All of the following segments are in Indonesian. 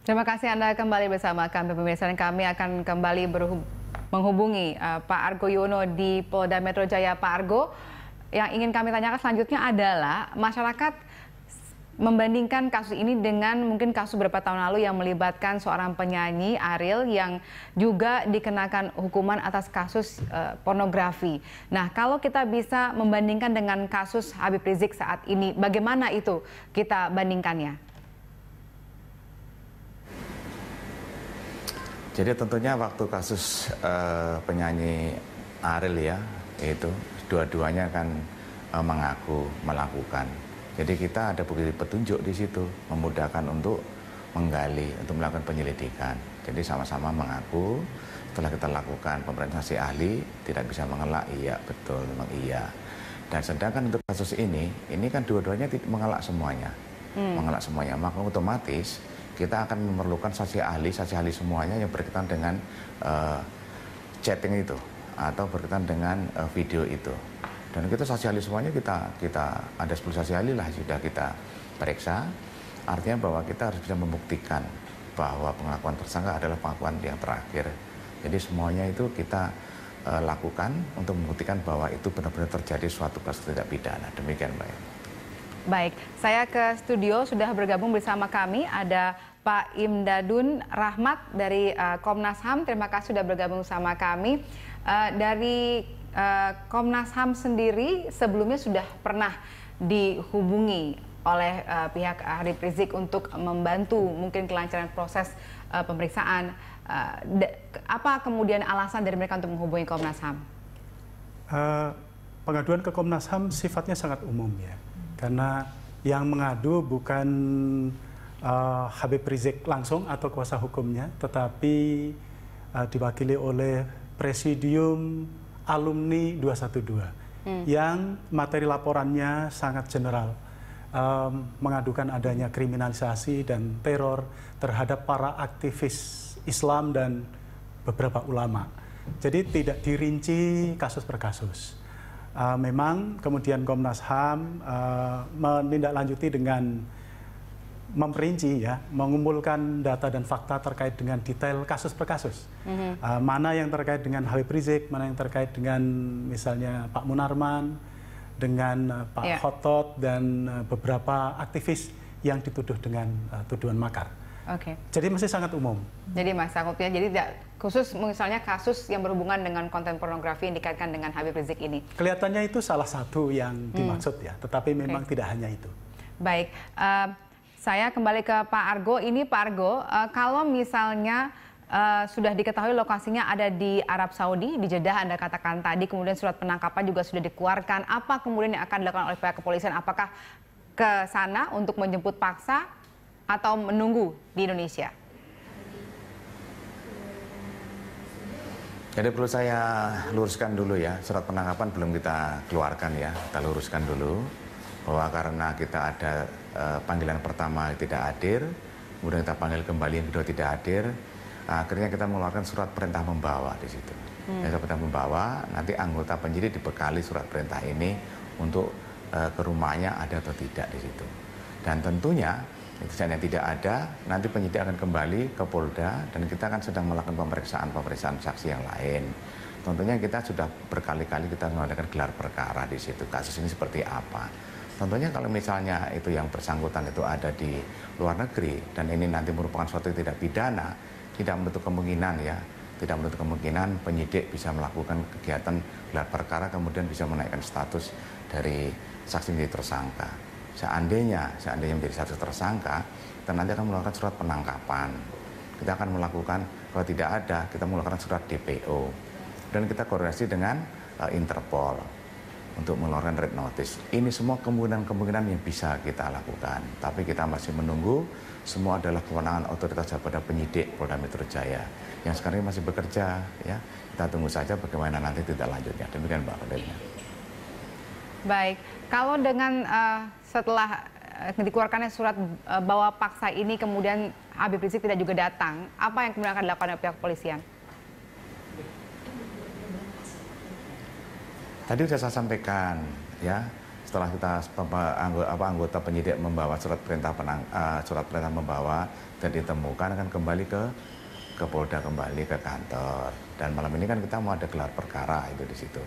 Terima kasih Anda kembali bersama kami pemirsa, dan kami akan kembali menghubungi Pak Argo Yuwono di Polda Metro Jaya. Pak Argo, yang ingin kami tanyakan selanjutnya adalah masyarakat membandingkan kasus ini dengan mungkin kasus beberapa tahun lalu yang melibatkan seorang penyanyi Ariel yang juga dikenakan hukuman atas kasus pornografi. Nah, kalau kita bisa membandingkan dengan kasus Habib Rizik saat ini, bagaimana itu kita bandingkannya? Jadi tentunya waktu kasus penyanyi Ariel ya, itu dua-duanya kan mengaku melakukan. Jadi kita ada bukti petunjuk di situ, memudahkan untuk menggali, untuk melakukan penyelidikan. Jadi sama-sama mengaku, setelah kita lakukan pemeriksaan saksi ahli, tidak bisa mengelak, iya betul, memang iya. Dan sedangkan untuk kasus ini kan dua-duanya mengelak semuanya. Mengelak semuanya, maka otomatis kita akan memerlukan saksi ahli semuanya yang berkaitan dengan chatting itu atau berkaitan dengan video itu. Dan kita saksi ahli semuanya kita ada 10 saksi ahli lah sudah kita periksa. Artinya bahwa kita harus bisa membuktikan bahwa pengakuan tersangka adalah pengakuan yang terakhir. Jadi semuanya itu kita lakukan untuk membuktikan bahwa itu benar-benar terjadi suatu kasus tindak pidana. Demikian Mbak. Baik, saya ke studio sudah bergabung bersama kami ada Pak Imdadun Rahmat dari Komnas HAM. Terima kasih sudah bergabung sama kami. Dari Komnas HAM sendiri sebelumnya sudah pernah dihubungi oleh pihak Habib Rizik untuk membantu mungkin kelancaran proses pemeriksaan. Apa kemudian alasan dari mereka untuk menghubungi Komnas HAM? Pengaduan ke Komnas HAM sifatnya sangat umum ya. Karena yang mengadu bukan Habib Rizik langsung atau kuasa hukumnya, tetapi diwakili oleh Presidium Alumni 212 yang materi laporannya sangat general, mengadukan adanya kriminalisasi dan teror terhadap para aktivis Islam dan beberapa ulama. Jadi tidak dirinci kasus per kasus. Memang kemudian Komnas HAM menindaklanjuti dengan memperinci ya, mengumpulkan data dan fakta terkait dengan detail kasus per kasus. Mana yang terkait dengan Habib Rizik, mana yang terkait dengan misalnya Pak Munarman, dengan Pak Khotot dan beberapa aktivis yang dituduh dengan tuduhan makar. Jadi masih sangat umum. Jadi Mas Sakutnya, jadi tidak khusus misalnya kasus yang berhubungan dengan konten pornografi yang dikaitkan dengan Habib Rizik ini. Kelihatannya itu salah satu yang dimaksud ya, tetapi memang tidak hanya itu. Baik, saya kembali ke Pak Argo. Ini Pak Argo, kalau misalnya sudah diketahui lokasinya ada di Arab Saudi, di Jeddah Anda katakan tadi, kemudian surat penangkapan juga sudah dikeluarkan. Apa kemudian yang akan dilakukan oleh pihak kepolisian? Apakah ke sana untuk menjemput paksa atau menunggu di Indonesia? Jadi perlu saya luruskan dulu ya, surat penangkapan belum kita keluarkan ya, kita luruskan dulu bahwa karena kita ada panggilan pertama tidak hadir, kemudian kita panggil kembali yang kedua tidak hadir, akhirnya kita mengeluarkan surat perintah membawa di situ. Surat perintah membawa, nanti anggota penyidik dibekali surat perintah ini untuk ke rumahnya ada atau tidak di situ. Dan tentunya itu yang tidak ada, nanti penyidik akan kembali ke Polda dan kita akan sedang melakukan pemeriksaan saksi yang lain. Tentunya kita sudah berkali-kali kita mengadakan gelar perkara di situ, kasus ini seperti apa. Tentunya kalau misalnya itu yang bersangkutan itu ada di luar negeri dan ini nanti merupakan suatu tidak pidana, tidak menutup kemungkinan ya, tidak menutup kemungkinan penyidik bisa melakukan kegiatan gelar perkara kemudian bisa menaikkan status dari saksi menjadi tersangka. Seandainya menjadi status tersangka, kita nanti akan melakukan surat penangkapan. Kita akan melakukan, kalau tidak ada, kita melakukan surat DPO. Dan kita koordinasi dengan Interpol untuk mengeluarkan red notice. Ini semua kemungkinan yang bisa kita lakukan. Tapi kita masih menunggu, semua adalah kewenangan otoritas daripada penyidik Polda Metro Jaya. Yang sekarang masih bekerja, ya. Kita tunggu saja bagaimana nanti tindak lanjutnya. Demikian Mbak Kodenya. Baik, kalau dengan setelah dikeluarkannya surat bawa paksa ini kemudian Habib Rizik tidak juga datang, apa yang kemudian akan dilakukan oleh pihak kepolisian? Tadi sudah saya sampaikan ya, setelah kita anggota penyidik membawa surat perintah membawa dan ditemukan akan kembali ke Polda, kembali ke kantor. Dan malam ini kan kita mau ada gelar perkara itu di situ.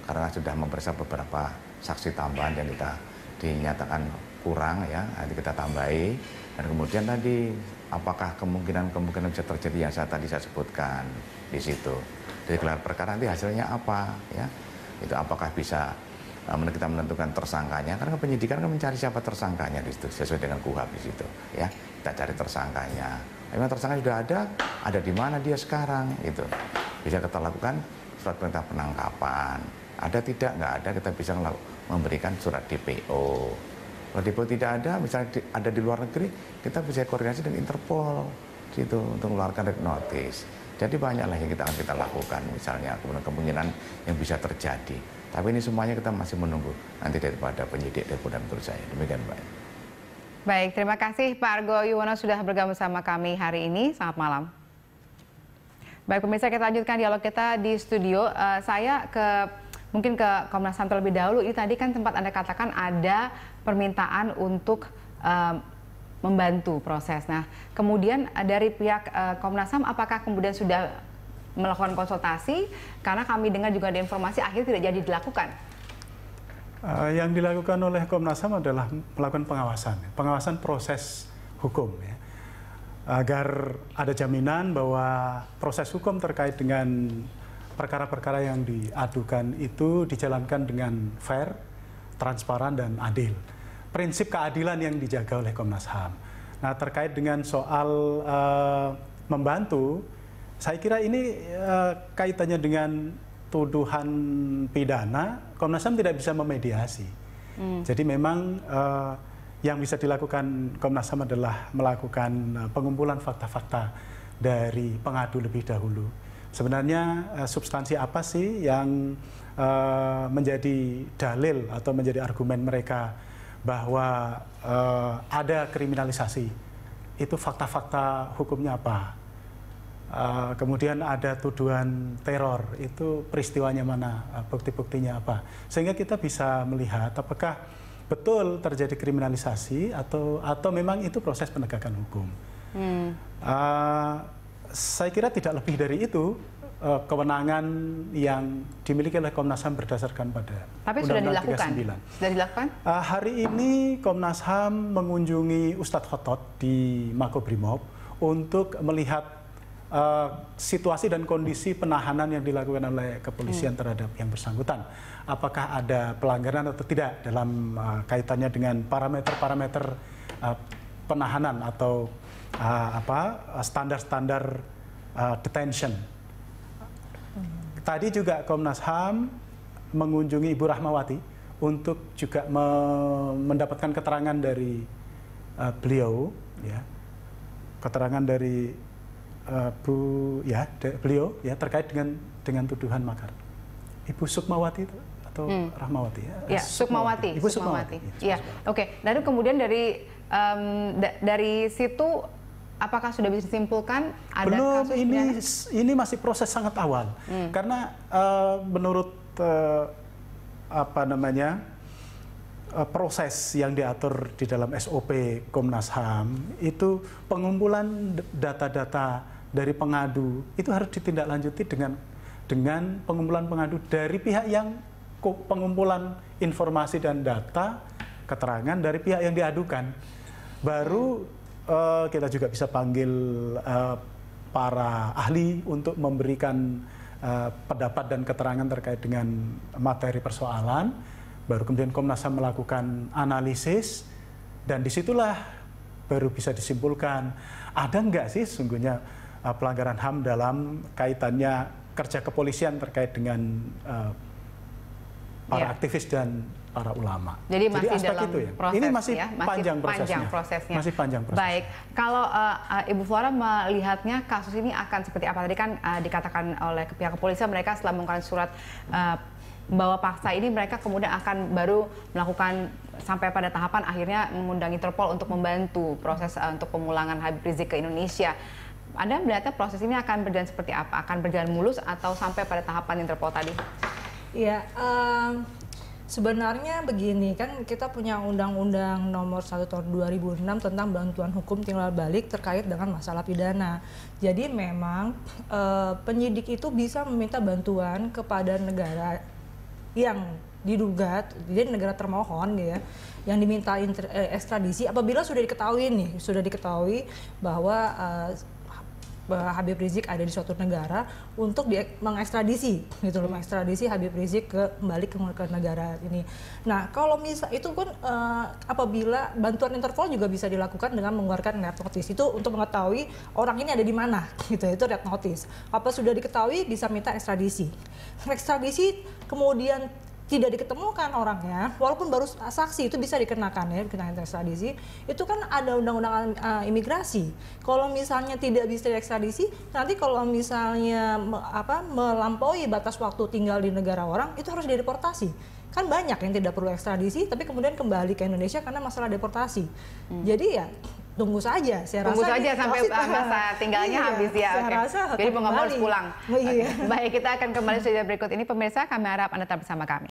Karena sudah memeriksa beberapa saksi tambahan yang kita dinyatakan kurang ya, nanti kita tambahi. Dan kemudian tadi apakah kemungkinan bisa terjadi yang tadi saya sebutkan di situ. Dari gelar perkara nanti hasilnya apa ya? Itu apakah bisa kita menentukan tersangkanya, karena penyidikan kan mencari siapa tersangkanya di situ sesuai dengan KUHP di situ ya, kita cari tersangkanya. Memang tersangka sudah ada di mana dia sekarang itu bisa kita lakukan surat perintah penangkapan, ada tidak, nggak ada, kita bisa memberikan surat DPO. Kalau DPO tidak ada, misalnya ada di luar negeri, kita bisa koordinasi dengan Interpol situ untuk mengeluarkan red notice. Jadi banyaklah yang kita lakukan, misalnya kemungkinan yang bisa terjadi. Tapi ini semuanya kita masih menunggu nanti daripada penyidik dari Polda Metro Jaya. Demikian, Mbak. Baik, terima kasih Pak Argo Yuwono sudah bergabung sama kami hari ini. Selamat malam. Baik, pemirsa, kita lanjutkan dialog kita di studio. Saya mungkin ke Komnas HAM terlebih dahulu. Ini tadi kan tempat Anda katakan ada permintaan untuk membantu proses. Nah, kemudian dari pihak Komnas HAM, apakah kemudian sudah melakukan konsultasi? Karena kami dengar juga ada informasi akhirnya tidak jadi dilakukan. Yang dilakukan oleh Komnas HAM adalah melakukan pengawasan proses hukum ya, agar ada jaminan bahwa proses hukum terkait dengan perkara-perkara yang diadukan itu dijalankan dengan fair, transparan, dan adil. Prinsip keadilan yang dijaga oleh Komnas HAM. Nah, terkait dengan soal membantu, saya kira ini kaitannya dengan tuduhan pidana, Komnas HAM tidak bisa memediasi. Jadi memang yang bisa dilakukan Komnas HAM adalah melakukan pengumpulan fakta-fakta dari pengadu lebih dahulu. Sebenarnya substansi apa sih yang menjadi dalil atau menjadi argumen mereka bahwa ada kriminalisasi? Itu fakta-fakta hukumnya apa? Kemudian ada tuduhan teror, itu peristiwanya mana, bukti-buktinya apa, sehingga kita bisa melihat apakah betul terjadi kriminalisasi atau memang itu proses penegakan hukum. Saya kira tidak lebih dari itu kewenangan yang dimiliki oleh Komnas HAM berdasarkan pada Undang-Undang 39. Sudah dilakukan? Hari ini Komnas HAM mengunjungi Ustadz Khotot di Makobrimob untuk melihat situasi dan kondisi penahanan yang dilakukan oleh kepolisian terhadap yang bersangkutan. Apakah ada pelanggaran atau tidak dalam kaitannya dengan parameter-parameter penahanan atau standar-standar detention. Tadi juga Komnas HAM mengunjungi Ibu Rahmawati untuk juga mendapatkan keterangan dari beliau, ya, keterangan dari beliau ya terkait dengan tuduhan makar. Ibu Sukmawati atau Rahmawati ya? Ya, Sukmawati. Ibu Sukmawati. Ya, oke. Lalu kemudian dari situ apakah sudah bisa disimpulkan ada belum, kasus ini masih proses sangat awal. Karena menurut proses yang diatur di dalam SOP Komnas HAM itu pengumpulan data-data dari pengadu itu harus ditindaklanjuti dengan pengumpulan pengadu dari pihak yang pengumpulan informasi dan data keterangan dari pihak yang diadukan. Baru kita juga bisa panggil para ahli untuk memberikan pendapat dan keterangan terkait dengan materi persoalan. Baru kemudian Komnas HAM melakukan analisis, dan disitulah baru bisa disimpulkan ada nggak sih sesungguhnya pelanggaran HAM dalam kaitannya kerja kepolisian terkait dengan para aktivis dan para ulama. Jadi masih dalam itu ya. proses, ini masih ya? panjang prosesnya. Masih panjang prosesnya. Baik, kalau Ibu Flora melihatnya kasus ini akan seperti apa? Tadi kan dikatakan oleh pihak kepolisian mereka setelah mengumumkan surat bawa paksa ini mereka kemudian akan baru melakukan sampai pada tahapan akhirnya mengundang Interpol untuk membantu proses untuk pemulangan Habib Rizik ke Indonesia. Anda melihatnya proses ini akan berjalan seperti apa? Akan berjalan mulus atau sampai pada tahapan Interpol tadi? Ya, Sebenarnya begini, kan kita punya Undang-Undang Nomor 1 Tahun 2006 tentang bantuan hukum timbal balik terkait dengan masalah pidana. Jadi memang penyidik itu bisa meminta bantuan kepada negara yang diduga, jadi negara termohon gitu ya, yang diminta ekstradisi apabila sudah diketahui bahwa Habib Rizik ada di suatu negara untuk mengekstradisi gitu loh, mengekstradisi Habib Rizik kembali ke negara ini. Nah, kalau misal itu kan apabila bantuan Interpol juga bisa dilakukan dengan mengeluarkan red notice itu untuk mengetahui orang ini ada di mana gitu, itu red notice. Apa sudah diketahui bisa minta ekstradisi. Ekstradisi kemudian tidak diketemukan orangnya, walaupun baru saksi itu bisa dikenakan ya, dikenakan ekstradisi. Itu kan ada undang-undang imigrasi. Kalau misalnya tidak bisa ekstradisi, nanti kalau misalnya melampaui batas waktu tinggal di negara orang, itu harus dideportasi. Kan banyak yang tidak perlu ekstradisi, tapi kemudian kembali ke Indonesia karena masalah deportasi. Jadi ya tunggu saja, tunggu saja sampai masa tinggalnya habis ya. Jadi mau nggak mau harus pulang. Baik, kita akan kembali saja berikut ini, pemirsa. Kami harap Anda tetap bersama kami.